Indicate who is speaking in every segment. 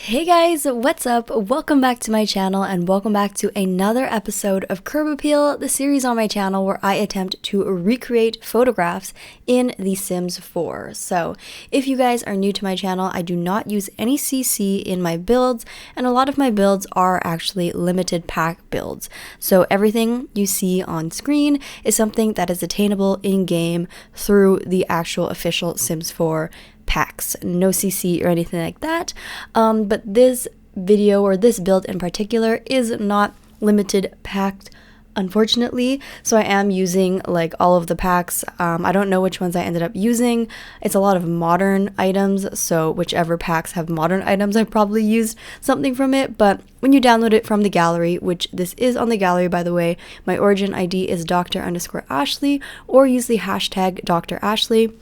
Speaker 1: Hey guys, what's up? Welcome back to my channel and welcome back to another episode of Curb Appeal, the series on my channel where I attempt to recreate photographs in The Sims 4. So if you guys are new to my channel, I do not use any CC in my builds, and a lot of my builds are actually limited pack builds. So everything you see on screen is something that is attainable in-game through the actual official Sims 4 packs, no CC or anything like that. But this video or this build in particular is not limited packed, unfortunately. So I am using like all of the packs. I don't know which ones I ended up using. It's a lot of modern items, so whichever packs have modern items, I probably used something from it. But when you download it from the gallery, which this is on the gallery by the way, my origin ID is Dr_Ashley, or use the hashtag DoctorAshley.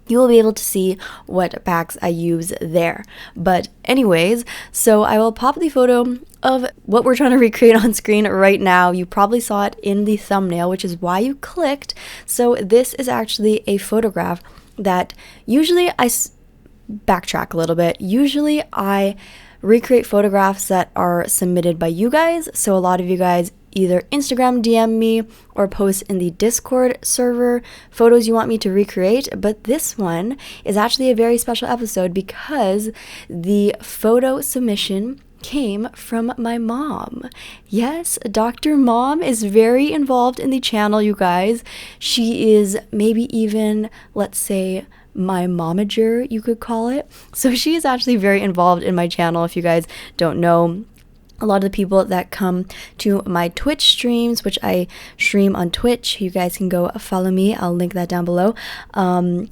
Speaker 1: You will be able to see what packs I use there. But anyways, so I will pop the photo of what we're trying to recreate on screen right now. You probably saw it in the thumbnail, which is why you clicked. So this is actually a photograph that usually backtrack a little bit. Usually I recreate photographs that are submitted by you guys. So a lot of you guys either Instagram DM me or post in the Discord server photos you want me to recreate. But this one is actually a very special episode because the photo submission came from my mom. Yes, Dr. Mom is very involved in the channel, you guys. She is maybe even, let's say, my momager, you could call it. So she is actually very involved in my channel. If you guys don't know, a lot of the people that come to my Twitch streams, which I stream on Twitch, you guys can go follow me. I'll link that down below.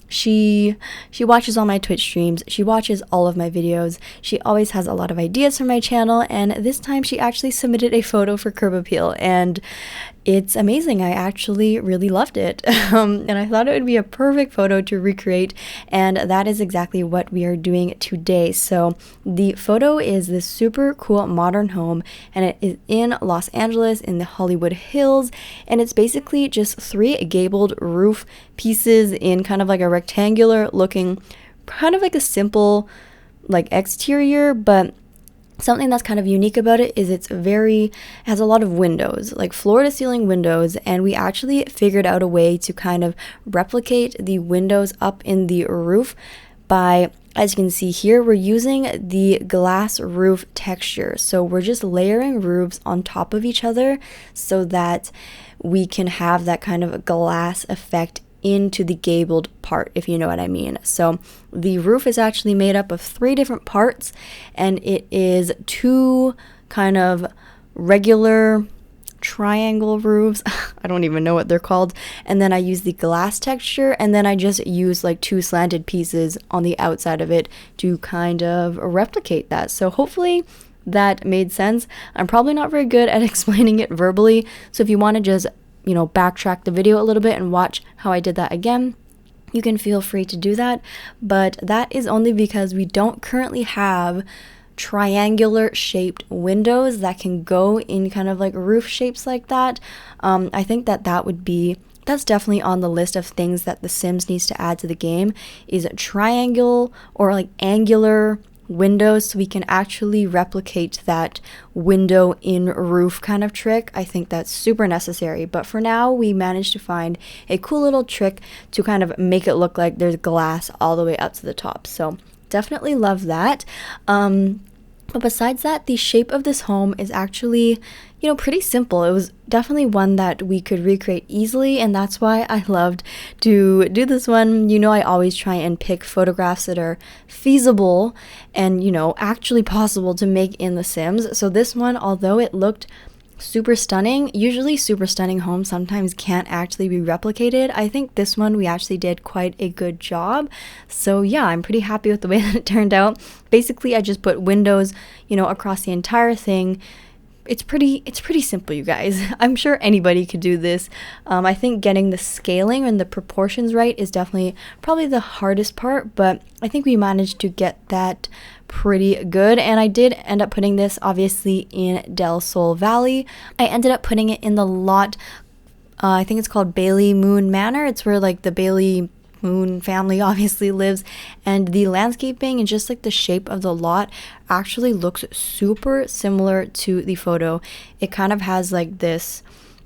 Speaker 1: She watches all my Twitch streams. She watches all of my videos. She always has a lot of ideas for my channel, and this time she actually submitted a photo for Curb Appeal, and it's amazing. I actually really loved it. And I thought it would be a perfect photo to recreate, and that is exactly what we are doing today. So the photo is this super cool modern home, and it is in Los Angeles in the Hollywood Hills, and it's basically just 3 gabled roof pieces in kind of like a rectangular looking, kind of like a simple like exterior, but something that's kind of unique about it is it has a lot of windows, like floor to ceiling windows, and we actually figured out a way to kind of replicate the windows up in the roof by, as you can see here, we're using the glass roof texture. So we're just layering roofs on top of each other so that we can have that kind of glass effect into the gabled part, if you know what I mean. So the roof is actually made up of 3 different parts, and it is 2 kind of regular triangle roofs. I don't even know what they're called. And then I use the glass texture, and then I just use like 2 slanted pieces on the outside of it to kind of replicate that. So hopefully that made sense. I'm probably not very good at explaining it verbally, so if you want to just backtrack the video a little bit and watch how I did that again, you can feel free to do that. But that is only because we don't currently have triangular shaped windows that can go in kind of like roof shapes like that. I think that's definitely on the list of things that The Sims needs to add to the game, is a triangle or like angular windows, so we can actually replicate that window in roof kind of trick. I think that's super necessary, but for now we managed to find a cool little trick to kind of make it look like there's glass all the way up to the top. So definitely love that. But besides that, the shape of this home is actually, pretty simple. It was definitely one that we could recreate easily, and that's why I loved to do this one. I always try and pick photographs that are feasible and, actually possible to make in The Sims. So this one, although it looked super stunning, usually super stunning homes sometimes can't actually be replicated. I think this one we actually did quite a good job. So yeah, I'm pretty happy with the way that it turned out. Basically, I just put windows, across the entire thing. It's pretty simple, you guys. I'm sure anybody could do this. I think getting the scaling and the proportions right is definitely probably the hardest part, but I think we managed to get that pretty good. And I did end up putting this obviously in Del Sol Valley. I ended up putting it in the lot, I think it's called Bailey Moon Manor. It's where like the Bailey raccoon family obviously lives, and the landscaping and just like the shape of the lot actually looks super similar to the photo. It kind of has like this,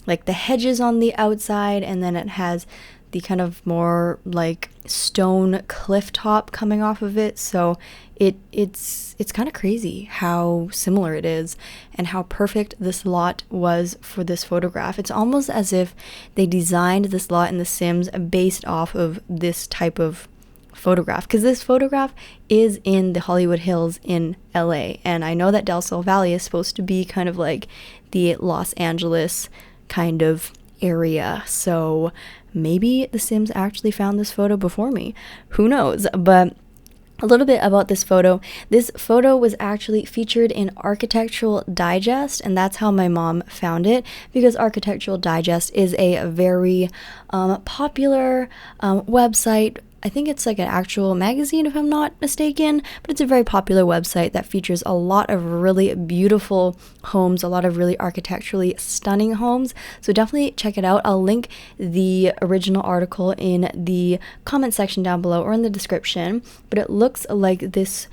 Speaker 1: like the hedges on the outside, and then it has the kind of more like stone cliff top coming off of it. So it's kind of crazy how similar it is and how perfect this lot was for this photograph. It's almost as if they designed this lot in The Sims based off of this type of photograph, because this photograph is in the Hollywood Hills in LA, and I know that Del Sol Valley is supposed to be kind of like the Los Angeles kind of area, so maybe The Sims actually found this photo before me. Who knows? But a little bit about this photo. This photo was actually featured in Architectural Digest, and that's how my mom found it, because Architectural Digest is a very popular website. I think it's like an actual magazine, if I'm not mistaken, but it's a very popular website that features a lot of really beautiful homes, a lot of really architecturally stunning homes. So definitely check it out. I'll link the original article in the comment section down below or in the description. But it looks like this,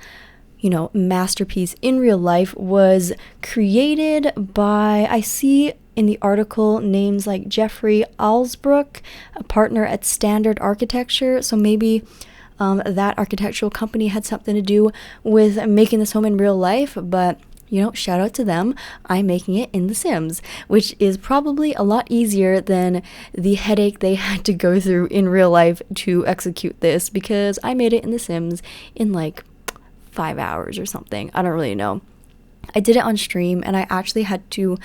Speaker 1: you know, masterpiece in real life was created by, I see in the article, names like Jeffrey Allsbrook, a partner at Standard Architecture. So maybe that architectural company had something to do with making this home in real life. But, you know, shout out to them. I'm making it in The Sims, which is probably a lot easier than the headache they had to go through in real life to execute this, because I made it in The Sims in like 5 hours or something. I don't really know. I did it on stream, and I actually had to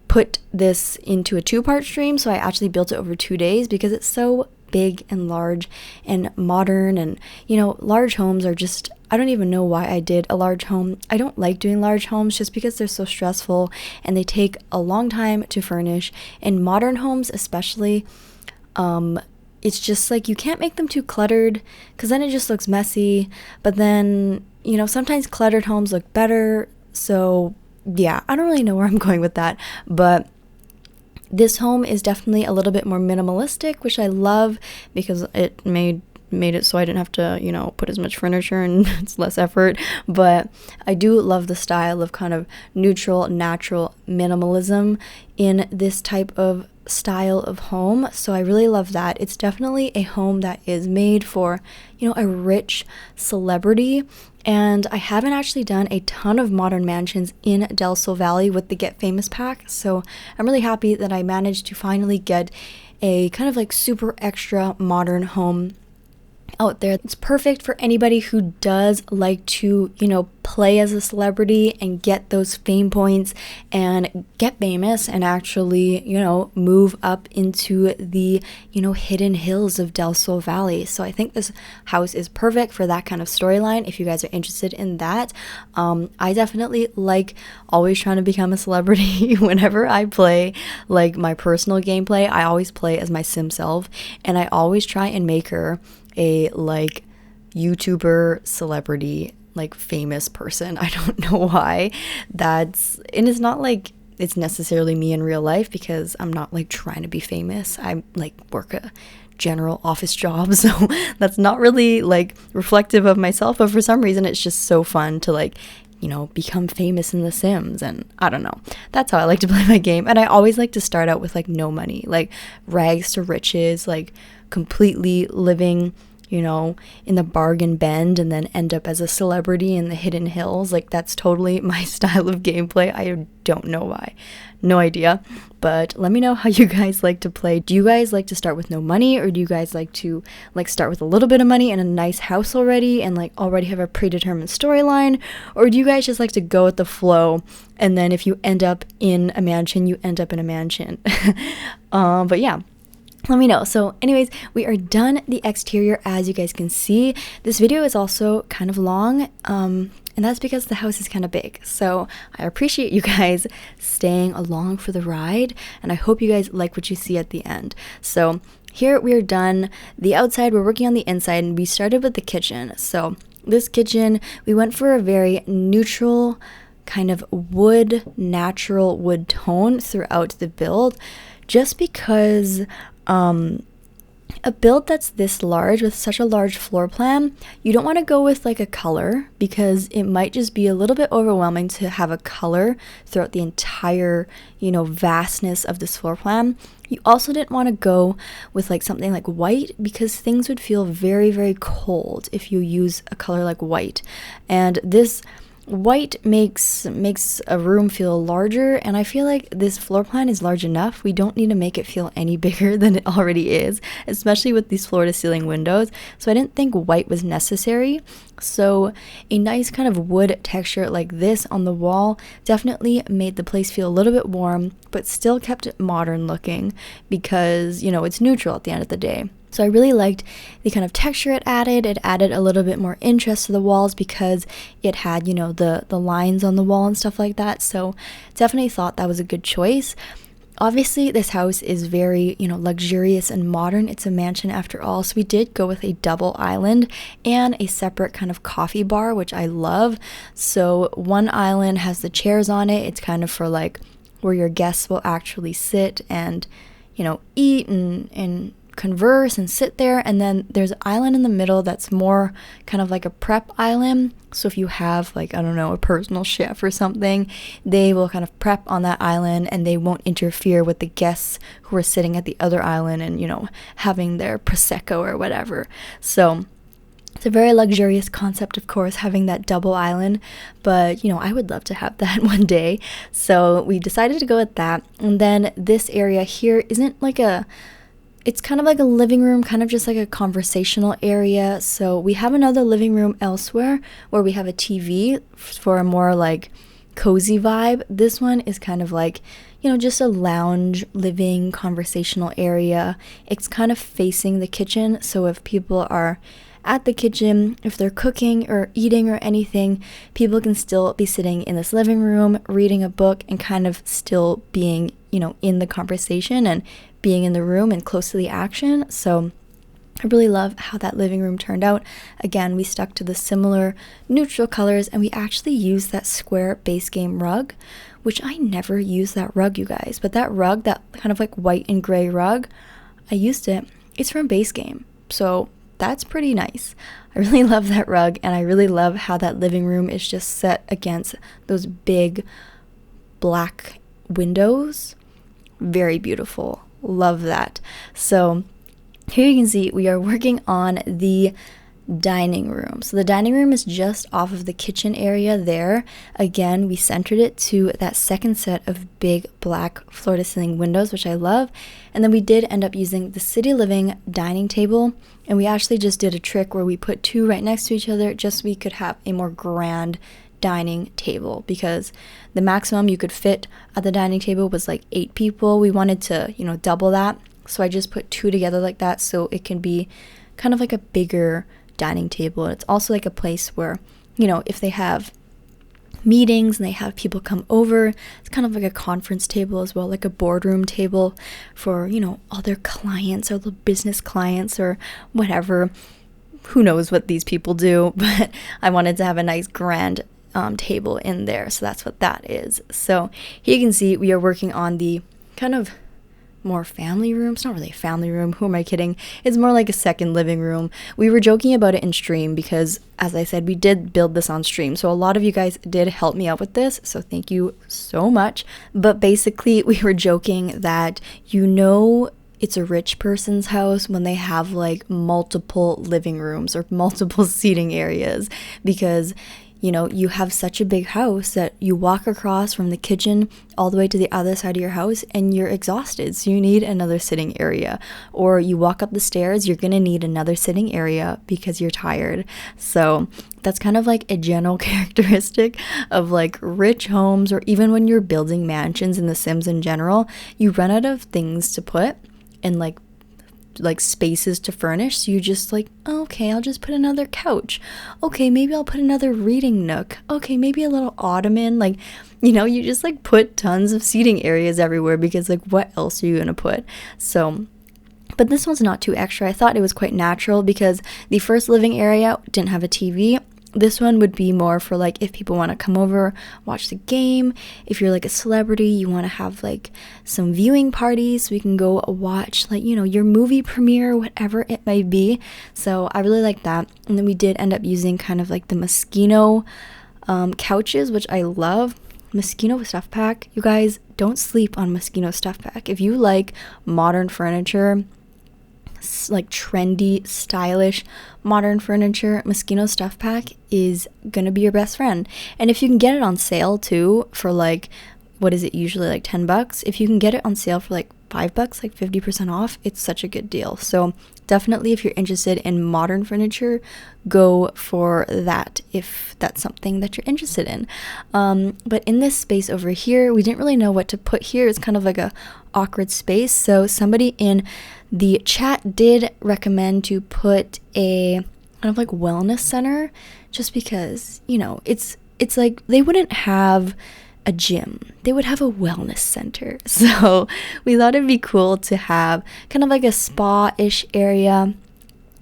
Speaker 1: put this into a 2-part stream, so I actually built it over 2 days because it's so big and large and modern, and you know, large homes are just, I don't even know why I did a large home. I don't like doing large homes just because they're so stressful and they take a long time to furnish, and modern homes especially, it's just like you can't make them too cluttered because then it just looks messy. But then, you know, sometimes cluttered homes look better. So yeah, I don't really know where I'm going with that, but this home is definitely a little bit more minimalistic, which I love because it made it so I didn't have to, you know, put as much furniture and it's less effort. But I do love the style of kind of neutral, natural minimalism in this type of style of home. So I really love that. It's definitely a home that is made for, you know, a rich celebrity. And I haven't actually done a ton of modern mansions in Del Sol Valley with the Get Famous pack, so I'm really happy that I managed to finally get a kind of like super extra modern home out there. It's perfect for anybody who does like to, you know, play as a celebrity and get those fame points and get famous and actually, you know, move up into the, you know, hidden hills of Del Sol Valley. So I think this house is perfect for that kind of storyline if you guys are interested in that. I definitely like always trying to become a celebrity whenever I play like my personal gameplay. I always play as my sim self, and I always try and make her a like YouTuber celebrity, like famous person. I don't know why that's, and it's not like it's necessarily me in real life because I'm not like trying to be famous. I like work a general office job, so that's not really like reflective of myself, but for some reason it's just so fun to like, you know, become famous in The Sims. And I don't know, that's how I like to play my game. And I always like to start out with like no money, like rags to riches, like completely living, you know, in the bargain bend, and then end up as a celebrity in the hidden hills. Like that's totally my style of gameplay. I don't know why, no idea. But let me know how you guys like to play. Do you guys like to start with no money, or do you guys like to like start with a little bit of money and a nice house already and like already have a predetermined storyline, or do you guys just like to go with the flow, and then if you end up in a mansion, you end up in a mansion? But yeah, let me know. So anyways, we are done the exterior. As you guys can see, this video is also kind of long, and that's because the house is kind of big. So I appreciate you guys staying along for the ride, and I hope you guys like what you see at the end. So here we are done the outside, we're working on the inside, and we started with the kitchen. So this kitchen, we went for a very neutral kind of wood, natural wood tone throughout the build, just because a build that's this large with such a large floor plan, you don't want to go with like a color because it might just be a little bit overwhelming to have a color throughout the entire, vastness of this floor plan. You also didn't want to go with like something like white because things would feel very, very cold if you use a color like white. And this white makes a room feel larger, and I feel like this floor plan is large enough. We don't need to make it feel any bigger than it already is, especially with these floor to ceiling windows. So I didn't think white was necessary. So a nice kind of wood texture like this on the wall definitely made the place feel a little bit warm, but still kept it modern looking because, it's neutral at the end of the day. So I really liked the kind of texture it added. It added a little bit more interest to the walls because it had, the lines on the wall and stuff like that. So definitely thought that was a good choice. Obviously, this house is very, luxurious and modern. It's a mansion after all. So we did go with a double island and a separate kind of coffee bar, which I love. So one island has the chairs on it. It's kind of for like where your guests will actually sit and, eat and converse and sit there. And then there's an island in the middle that's more kind of like a prep island. So if you have like, I don't know, a personal chef or something, they will kind of prep on that island and they won't interfere with the guests who are sitting at the other island and, having their Prosecco or whatever. So it's a very luxurious concept, of course, having that double island, but, I would love to have that one day. So we decided to go with that. And then this area here isn't like it's kind of like a living room, kind of just like a conversational area. So we have another living room elsewhere where we have a TV for a more like cozy vibe. This one is kind of like, just a lounge, living, conversational area. It's kind of facing the kitchen. So if people are at the kitchen, if they're cooking or eating or anything, people can still be sitting in this living room, reading a book and kind of still being, in the conversation and being in the room and close to the action. So I really love how that living room turned out. Again, we stuck to the similar neutral colors and we actually used that square base game rug, which I never used that rug, you guys. But that rug, that kind of like white and gray rug, I used it. It's from base game. So that's pretty nice. I really love that rug and I really love how that living room is just set against those big black windows. Very beautiful. Love that. So here you can see we are working on the dining room. So the dining room is just off of the kitchen area there. Again, we centered it to that second set of big black floor to ceiling windows, which I love. And then we did end up using the City Living dining table. And we actually just did a trick where we put two right next to each other just so we could have a more grand dining table, because the maximum you could fit at the dining table was like 8 people. We wanted to, double that. So I just put two together like that so it can be kind of like a bigger dining table. And it's also like a place where, if they have meetings and they have people come over, it's kind of like a conference table as well, like a boardroom table for, all their clients or the business clients or whatever. Who knows what these people do, but I wanted to have a nice grand table in there. So that's what that is. So here you can see we are working on the kind of more family room. It's not really a family room. Who am I kidding? It's more like a second living room. We were joking about it in stream because, as I said, we did build this on stream. So a lot of you guys did help me out with this. So thank you so much. But basically, we were joking that, it's a rich person's house when they have like multiple living rooms or multiple seating areas, because you have such a big house that you walk across from the kitchen all the way to the other side of your house and you're exhausted. So you need another sitting area. Or you walk up the stairs, you're going to need another sitting area because you're tired. So that's kind of like a general characteristic of like rich homes, or even when you're building mansions in The Sims in general, you run out of things to put and like spaces to furnish. So you just like, okay, I'll just put another couch. Okay, maybe I'll put another reading nook. Okay, maybe a little ottoman. Like, you just like put tons of seating areas everywhere because like what else are you gonna put? So, but this one's not too extra. I thought it was quite natural because the first living area didn't have a TV. This one would be more for like if people want to come over, watch the game. If you're like a celebrity, you want to have like some viewing parties, we can go watch like, you know, your movie premiere, whatever it may be. So I really like that. And then we did end up using kind of like the Moschino couches, which I love. Moschino stuff pack, you guys, don't sleep on Moschino stuff pack. If you like modern furniture, like trendy, stylish, modern furniture, Moschino stuff pack is gonna be your best friend. And if you can get it on sale too, for like, what is it, usually like $10, if you can get it on sale for like $5, like 50% off, it's such a good deal. So definitely, if you're interested in modern furniture, go for that if that's something that you're interested in. But in this space over here, we didn't really know what to put here. It's kind of like a awkward space. So somebody in the chat did recommend to put a kind of like wellness center, just because, you know, it's like they wouldn't have a gym, they would have a wellness center. So we thought it'd be cool to have kind of like a spa-ish area.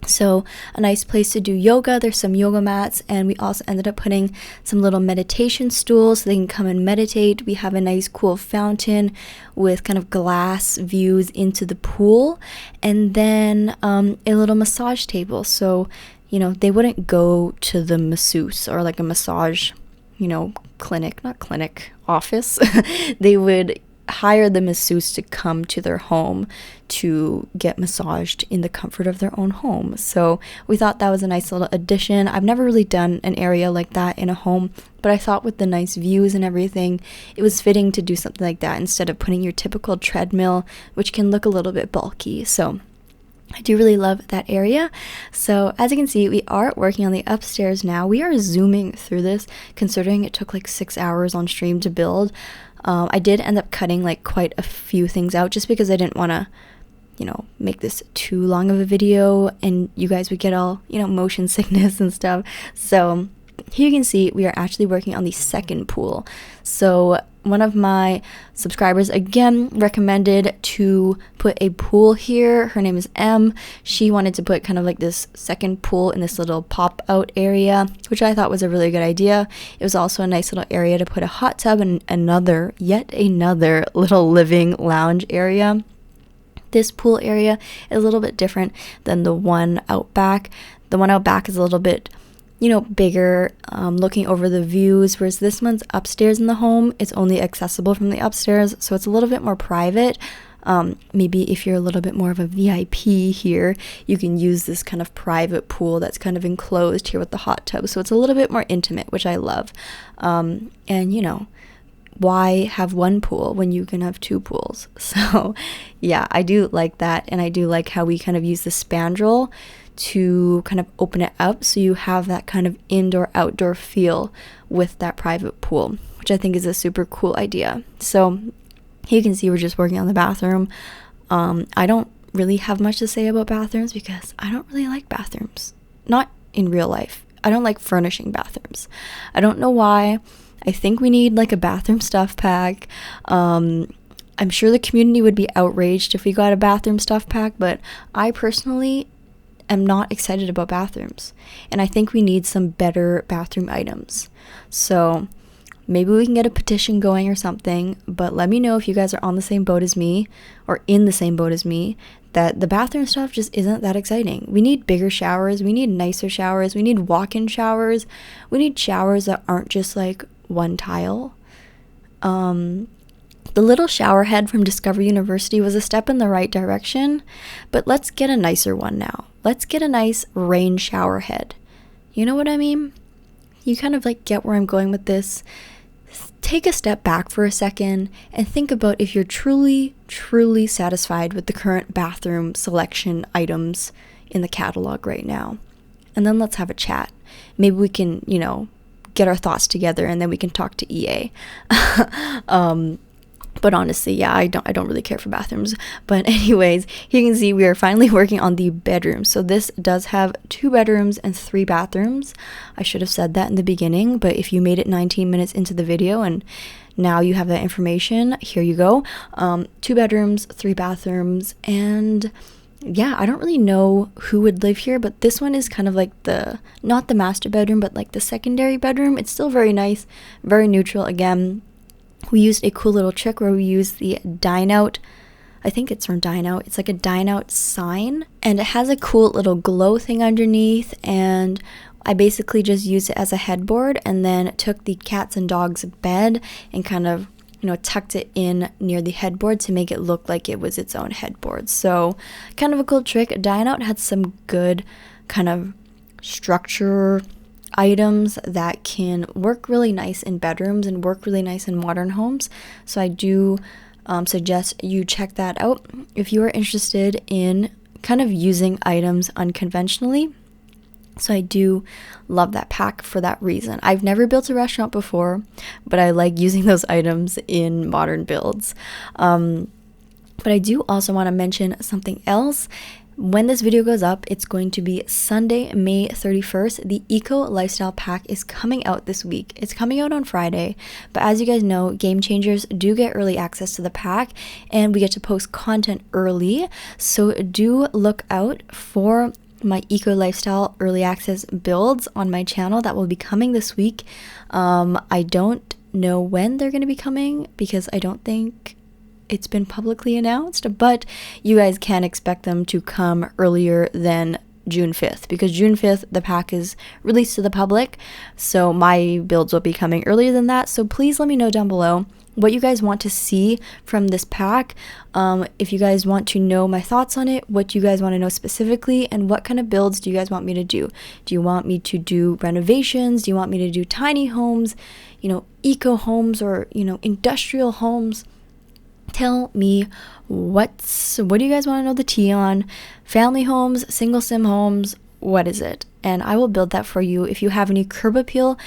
Speaker 1: So a nice place to do yoga. There's some yoga mats, and we also ended up putting some little meditation stools so they can come and meditate. We have a nice cool fountain with kind of glass views into the pool, and then a little massage table. So, you know, they wouldn't go to the masseuse or like a massage, you know, office. They would hire the masseuse to come to their home to get massaged in the comfort of their own home. So we thought that was a nice little addition. I've never really done an area like that in a home, but I thought with the nice views and everything, it was fitting to do something like that instead of putting your typical treadmill, which can look a little bit bulky. So I do really love that area. So as you can see, we are working on the upstairs now. We are zooming through this, considering it took like 6 hours on stream to build. I did end up cutting like quite a few things out just because I didn't want to, you know, make this too long of a video and you guys would get all, you know, motion sickness and stuff. So here you can see we are actually working on the second pool. So one of my subscribers again recommended to put a pool here. Her name is M. She wanted to put kind of like this second pool in this little pop-out area, which I thought was a really good idea. It was also a nice little area to put a hot tub and yet another little living lounge area. This pool area is a little bit different than the one out back. The one out back is a little bit, you know, bigger, looking over the views, whereas this one's upstairs in the home. It's only accessible from the upstairs, so it's a little bit more private. Maybe if you're a little bit more of a VIP here, you can use this kind of private pool that's kind of enclosed here with the hot tub, so it's a little bit more intimate, which I love. And you know, why have one pool when you can have two pools? So yeah, I do like that, and I do like how we kind of use the spandrel to kind of open it up so you have that kind of indoor-outdoor feel with that private pool, which I think is a super cool idea. So here you can see we're just working on the bathroom. I don't really have much to say about bathrooms because I don't really like bathrooms. Not in real life. I don't like furnishing bathrooms. I don't know why. I think we need like a bathroom stuff pack. I'm sure the community would be outraged if we got a bathroom stuff pack, but I personally am not excited about bathrooms, and I think we need some better bathroom items. So maybe we can get a petition going or something, but let me know if you guys are on the same boat as me or in the same boat as me, that the bathroom stuff just isn't that exciting. We need bigger showers, we need nicer showers, we need walk-in showers, we need showers that aren't just like one tile. The little shower head from Discovery University was a step in the right direction, but let's get a nicer one now. Let's get a nice rain shower head. You know what I mean? You kind of like get where I'm going with this. Take a step back for a second and think about if you're truly, truly satisfied with the current bathroom selection items in the catalog right now. And then let's have a chat. Maybe we can, you know, get our thoughts together and then we can talk to EA. But honestly, yeah, I don't really care for bathrooms. But anyways, here you can see we are finally working on the bedroom. So this does have 2 bedrooms and 3 bathrooms. I should have said that in the beginning, but if you made it 19 minutes into the video and now you have that information, here you go. 2 bedrooms, 3 bathrooms, and yeah, I don't really know who would live here, but this one is kind of like not the master bedroom, but like the secondary bedroom. It's still very nice, very neutral. Again, we used a cool little trick where we used the dine out. I think it's from Dine Out. It's like a dine out sign, and it has a cool little glow thing underneath, and I basically just used it as a headboard and then took the cats and dogs bed and kind of, tucked it in near the headboard to make it look like it was its own headboard. So kind of a cool trick. Dine Out had some good kind of structure items that can work really nice in bedrooms and work really nice in modern homes. So I do suggest you check that out if you are interested in kind of using items unconventionally. So I do love that pack for that reason. I've never built a restaurant before, but I like using those items in modern builds. But I do also want to mention something else. When this video goes up, it's going to be Sunday, May 31st. The Eco Lifestyle Pack is coming out this week. It's coming out on Friday, but as you guys know, Game Changers do get early access to the pack, and we get to post content early. So do look out for my Eco Lifestyle early access builds on my channel that will be coming this week. I don't know when they're going to be coming because I don't think it's been publicly announced, but you guys can expect them to come earlier than June 5th, because June 5th the pack is released to the public, so my builds will be coming earlier than that. So please let me know down below what you guys want to see from this pack. If you guys want to know my thoughts on it, what you guys want to know specifically, and what kind of builds do you guys want me to do. Do you want me to do renovations? Do you want me to do tiny homes, eco homes, or industrial homes? Tell me what do you guys want to know the tea on? Family homes, single sim homes, what is it? And I will build that for you. If you have any curb appeal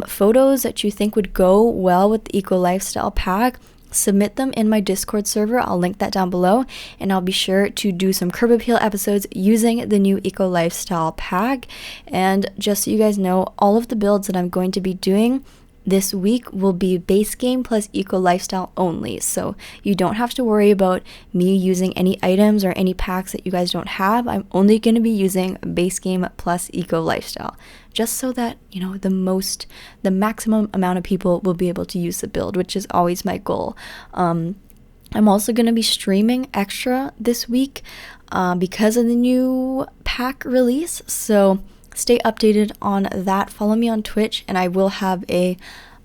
Speaker 1: photos that you think would go well with the Eco Lifestyle Pack, submit them in my Discord server. I'll link that down below, and I'll be sure to do some curb appeal episodes using the new Eco Lifestyle Pack. And just so you guys know, all of the builds that I'm going to be doing this week will be base game plus Eco Lifestyle only, so you don't have to worry about me using any items or any packs that you guys don't have. I'm only going to be using base game plus Eco Lifestyle, just so that the maximum amount of people will be able to use the build, which is always my goal. I'm also going to be streaming extra this week because of the new pack release, so stay updated on that. Follow me on Twitch, and I will have a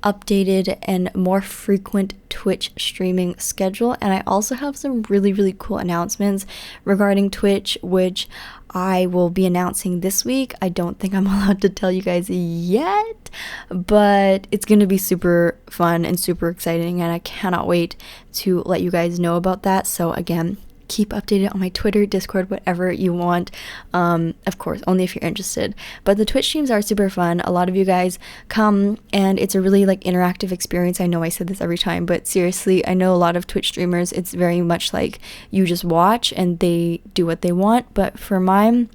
Speaker 1: updated and more frequent Twitch streaming schedule. And I also have some really, really cool announcements regarding Twitch, which I will be announcing this week. I don't think I'm allowed to tell you guys yet, but it's going to be super fun and super exciting, and I cannot wait to let you guys know about that. So again, keep updated on my Twitter, Discord, whatever you want. Of course, only if you're interested. But the Twitch streams are super fun. A lot of you guys come, and it's a really interactive experience. I know I said this every time, but seriously, I know a lot of Twitch streamers, it's very much like you just watch and they do what they want. But for mine,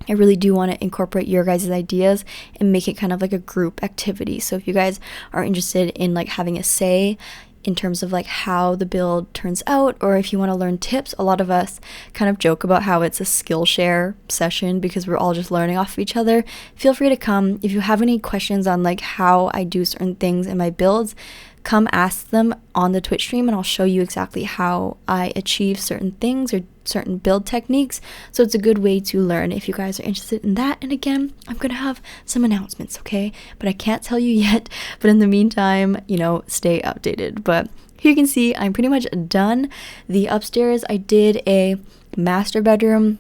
Speaker 1: I really do want to incorporate your guys' ideas and make it kind of like a group activity. So if you guys are interested in having a say in terms of how the build turns out, or if you want to learn tips, a lot of us kind of joke about how it's a Skillshare session because we're all just learning off of each other. Feel free to come. If you have any questions on how I do certain things in my builds, come ask them on the Twitch stream, and I'll show you exactly how I achieve certain things or certain build techniques. So it's a good way to learn if you guys are interested in that. And again, I'm gonna have some announcements, okay, but I can't tell you yet. But in the meantime, stay updated. But here you can see I'm pretty much done. The upstairs, I did a master bedroom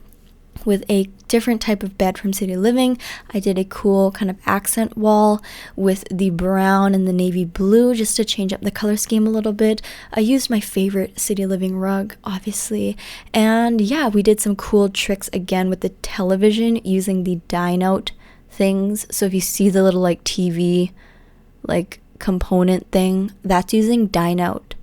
Speaker 1: with a different type of bed from City Living. I did a cool kind of accent wall with the brown and the navy blue just to change up the color scheme a little bit. I used my favorite City Living rug, obviously. And yeah, we did some cool tricks again with the television using the dine out things. So if you see the little TV component thing, that's using dine out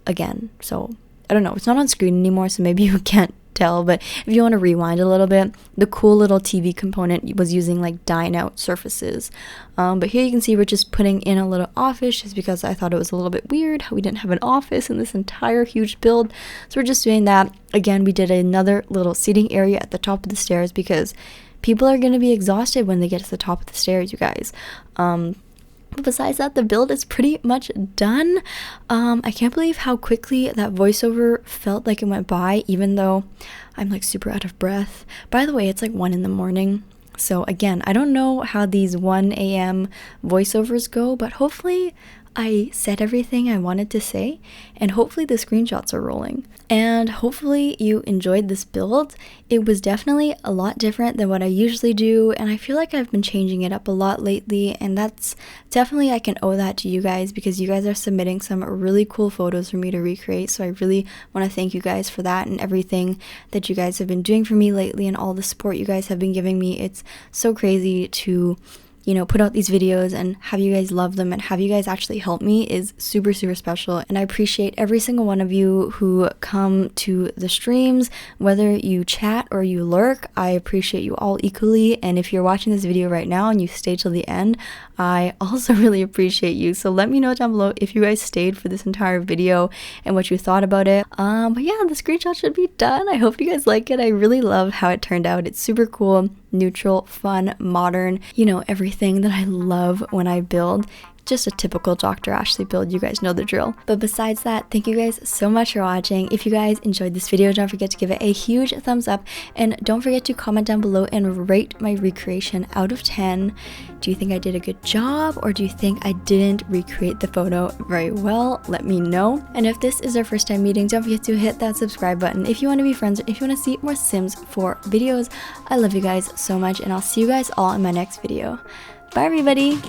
Speaker 1: again. So I don't know, it's not on screen anymore, so maybe you can't tell, but if you want to rewind a little bit, the cool little TV component was using like dine out surfaces. But here you can see we're just putting in a little office just because I thought it was a little bit weird how we didn't have an office in this entire huge build. So we're just doing that. Again, we did another little seating area at the top of the stairs because people are going to be exhausted when they get to the top of the stairs, you guys. But besides that, the build is pretty much done. I can't believe how quickly that voiceover felt like it went by, even though I'm like super out of breath. By the way, it's like 1 in the morning. So again, I don't know how these 1 a.m. voiceovers go, but hopefully I said everything I wanted to say, and hopefully the screenshots are rolling. And hopefully you enjoyed this build. It was definitely a lot different than what I usually do, and I feel like I've been changing it up a lot lately, and that's definitely, I can owe that to you guys because you guys are submitting some really cool photos for me to recreate. So I really want to thank you guys for that and everything that you guys have been doing for me lately and all the support you guys have been giving me. It's so crazy to put out these videos and have you guys love them and have you guys actually help me is super, super special. And I appreciate every single one of you who come to the streams, whether you chat or you lurk. I appreciate you all equally. And if you're watching this video right now and you stayed till the end, I also really appreciate you. So let me know down below if you guys stayed for this entire video and what you thought about it. But yeah, the screenshot should be done. I hope you guys like it. I really love how it turned out. It's super cool, neutral, fun, modern, everything that I love when I build. Just a typical Dr. Ashley build, you guys know the drill. But besides that, thank you guys so much for watching. If you guys enjoyed this video, don't forget to give it a huge thumbs up, and don't forget to comment down below and rate my recreation out of 10. Do you think I did a good job, or do you think I didn't recreate the photo very well? Let me know. And if this is our first time meeting, don't forget to hit that subscribe button if you want to be friends, or if you want to see more Sims 4 videos. I love you guys so much, and I'll see you guys all in my next video. Bye everybody!